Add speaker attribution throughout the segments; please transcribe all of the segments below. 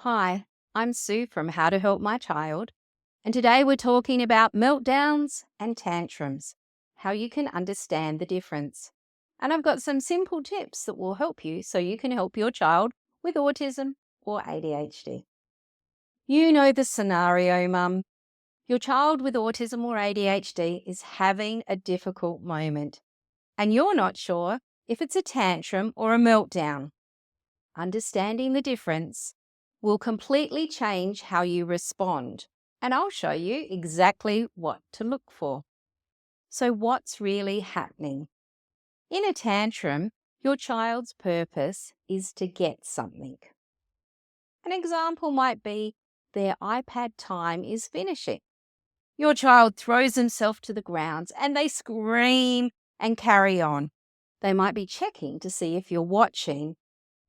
Speaker 1: Hi, I'm Sue from How to Help My Child, and today we're talking about meltdowns and tantrums, how you can understand the difference. And I've got some simple tips that will help you so you can help your child with autism or ADHD. You know the scenario, Mum. Your child with autism or ADHD is having a difficult moment, and you're not sure if it's a tantrum or a meltdown. Understanding the difference will completely change how you respond, and I'll show you exactly what to look for. So, what's really happening? In a tantrum, your child's purpose is to get something. An example might be their iPad time is finishing. Your child throws himself to the ground and they scream and carry on. They might be checking to see if you're watching.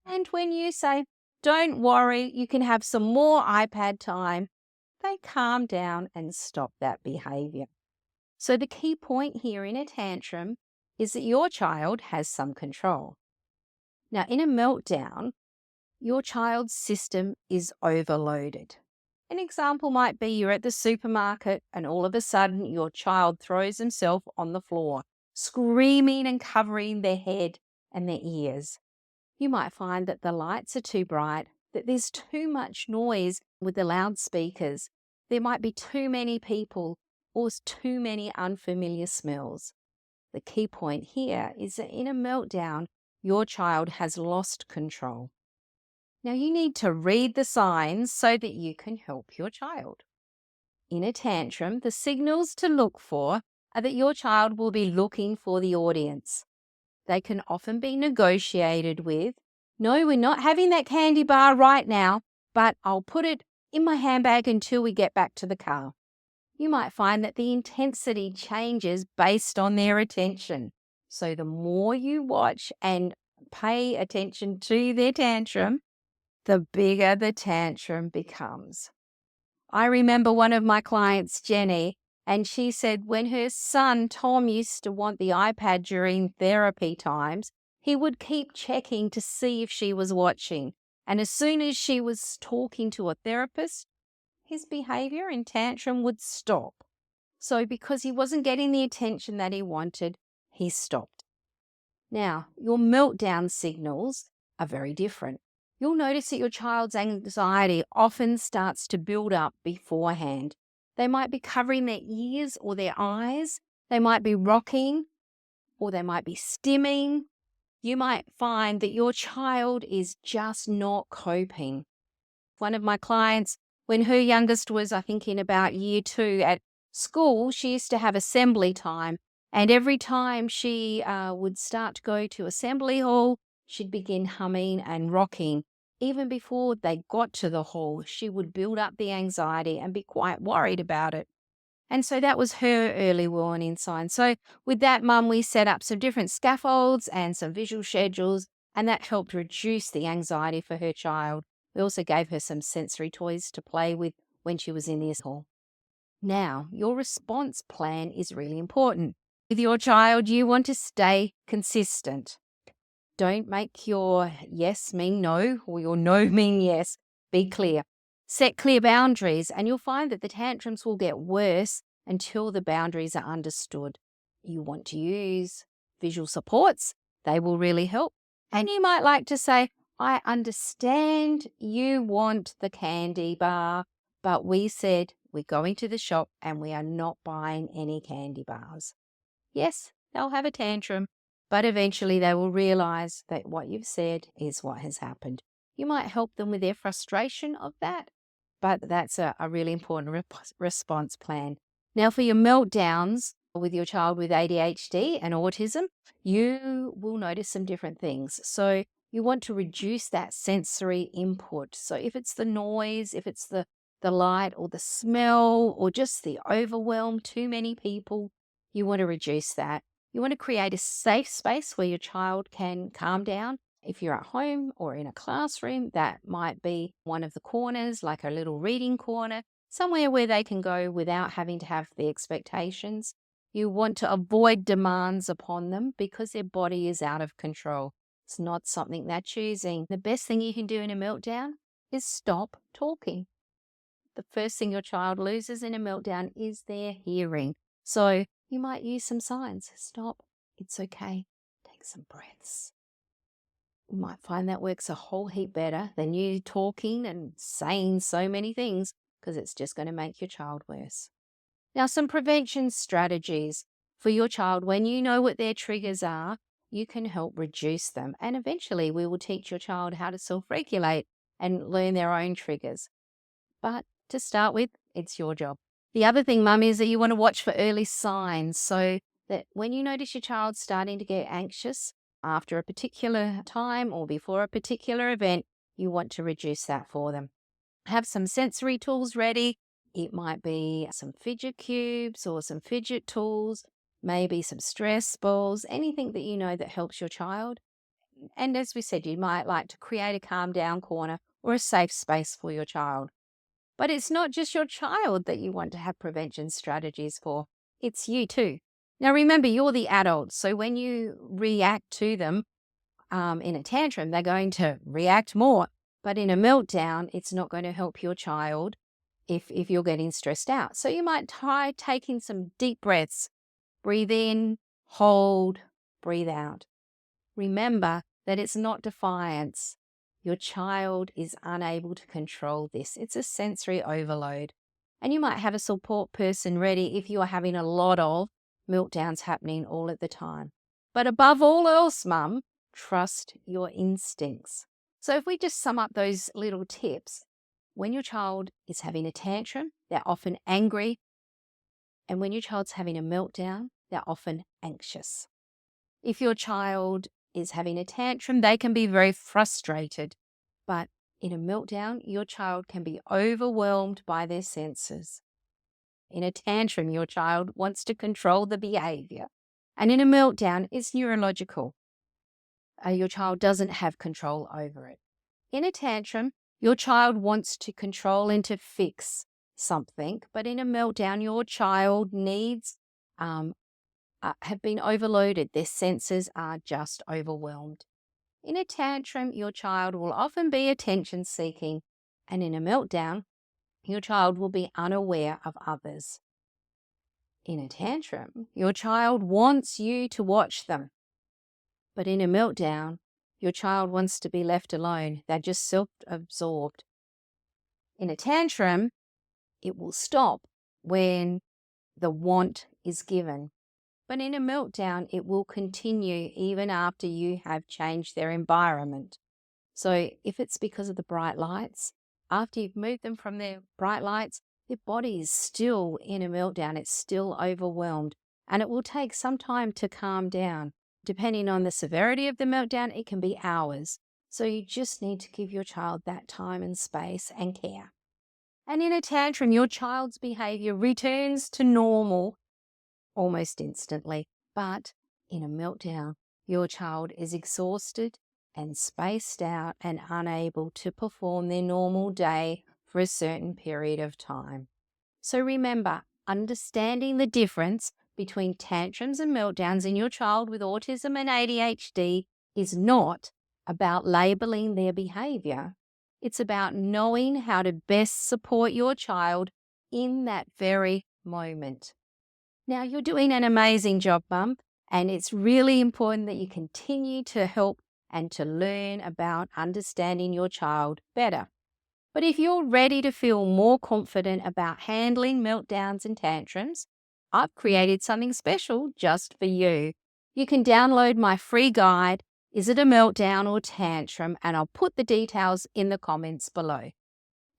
Speaker 1: And when you say, "Don't worry, you can have some more iPad time," they calm down and stop that behavior. So the key point here in a tantrum is that your child has some control. Now, in a meltdown, your child's system is overloaded. An example might be you're at the supermarket and all of a sudden your child throws himself on the floor, screaming and covering their head and their ears. You might find that the lights are too bright, that there's too much noise with the loudspeakers. There might be too many people or too many unfamiliar smells. The key point here is that in a meltdown, your child has lost control. Now you need to read the signs so that you can help your child. In a tantrum, the signals to look for are that your child will be looking for the audience. They can often be negotiated with. "No, we're not having that candy bar right now, but I'll put it in my handbag until we get back to the car." You might find that the intensity changes based on their attention. So the more you watch and pay attention to their tantrum, the bigger the tantrum becomes. I remember one of my clients, Jenny, and she said when her son, Tom, used to want the iPad during therapy times, he would keep checking to see if she was watching. And as soon as she was talking to a therapist, his behavior in tantrum would stop. So because he wasn't getting the attention that he wanted, he stopped. Now, your meltdown signals are very different. You'll notice that your child's anxiety often starts to build up beforehand. They might be covering their ears or their eyes. They might be rocking or they might be stimming. You might find that your child is just not coping. One of my clients, when her youngest was, I think, in about year 2 at school, she used to have assembly time. And every time she would start to go to assembly hall, she'd begin humming and rocking. Even before they got to the hall, she would build up the anxiety and be quite worried about it. And so that was her early warning sign. So with that, Mum, we set up some different scaffolds and some visual schedules, and that helped reduce the anxiety for her child. We also gave her some sensory toys to play with when she was in the hall. Now, your response plan is really important. With your child, you want to stay consistent. Don't make your yes mean no or your no mean yes. Be clear. Set clear boundaries, and you'll find that the tantrums will get worse until the boundaries are understood. You want to use visual supports, they will really help. And you might like to say, "I understand you want the candy bar, but we said we're going to the shop and we are not buying any candy bars." Yes, they'll have a tantrum, but eventually they will realize that what you've said is what has happened. You might help them with their frustration of that, but that's a really important response plan. Now, for your meltdowns with your child with ADHD and autism, you will notice some different things. So you want to reduce that sensory input. So if it's the noise, if it's the light or the smell or just the overwhelm, too many people, you want to reduce that. You want to create a safe space where your child can calm down. If you're at home or in a classroom, that might be one of the corners, like a little reading corner, somewhere where they can go without having to have the expectations. You want to avoid demands upon them because their body is out of control. It's not something they're choosing. The best thing you can do in a meltdown is stop talking. The first thing your child loses in a meltdown is their hearing. So you might use some signs. Stop. It's okay. Take some breaths. You might find that works a whole heap better than you talking and saying so many things, because it's just going to make your child worse. Now, some prevention strategies for your child. When you know what their triggers are, you can help reduce them. And eventually we will teach your child how to self-regulate and learn their own triggers. But to start with, it's your job. The other thing, Mum, is that you want to watch for early signs, so that when you notice your child starting to get anxious after a particular time or before a particular event, you want to reduce that for them. Have some sensory tools ready. It might be some fidget cubes or some fidget tools, maybe some stress balls, anything that you know that helps your child. And as we said, you might like to create a calm down corner or a safe space for your child. But it's not just your child that you want to have prevention strategies for. It's you too. Now remember, you're the adult. So when you react to them in a tantrum, they're going to react more. But in a meltdown, it's not going to help your child if you're getting stressed out. So you might try taking some deep breaths. Breathe in, hold, breathe out. Remember that it's not defiance. Your child is unable to control this. It's a sensory overload. And you might have a support person ready if you are having a lot of meltdowns happening all at the time. But above all else, Mum, trust your instincts. So if we just sum up those little tips, when your child is having a tantrum, they're often angry. And when your child's having a meltdown, they're often anxious. If your child is having a tantrum, they can be very frustrated. But in a meltdown, your child can be overwhelmed by their senses. In a tantrum, your child wants to control the behavior. And in a meltdown, it's neurological. Your child doesn't have control over it. In a tantrum, your child wants to control and to fix something. But in a meltdown, your child needs have been overloaded. Their senses are just overwhelmed. In a tantrum, your child will often be attention-seeking, and in a meltdown, your child will be unaware of others. In a tantrum, your child wants you to watch them, but in a meltdown, your child wants to be left alone. They're just self-absorbed. In a tantrum, it will stop when the want is given. But in a meltdown, it will continue even after you have changed their environment. So if it's because of the bright lights, after you've moved them from their bright lights, their body is still in a meltdown. It's still overwhelmed. And it will take some time to calm down. Depending on the severity of the meltdown, it can be hours. So you just need to give your child that time and space and care. And in a tantrum, your child's behavior returns to normal almost instantly. But in a meltdown, your child is exhausted and spaced out and unable to perform their normal day for a certain period of time. So remember, understanding the difference between tantrums and meltdowns in your child with autism and ADHD is not about labeling their behavior. It's about knowing how to best support your child in that very moment. Now, you're doing an amazing job, Mum, and it's really important that you continue to help and to learn about understanding your child better. But if you're ready to feel more confident about handling meltdowns and tantrums, I've created something special just for you. You can download my free guide, Is It a Meltdown or Tantrum? And I'll put the details in the comments below.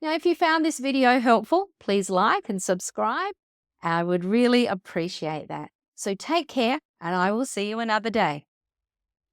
Speaker 1: Now, if you found this video helpful, please like and subscribe. I would really appreciate that. So take care, and I will see you another day.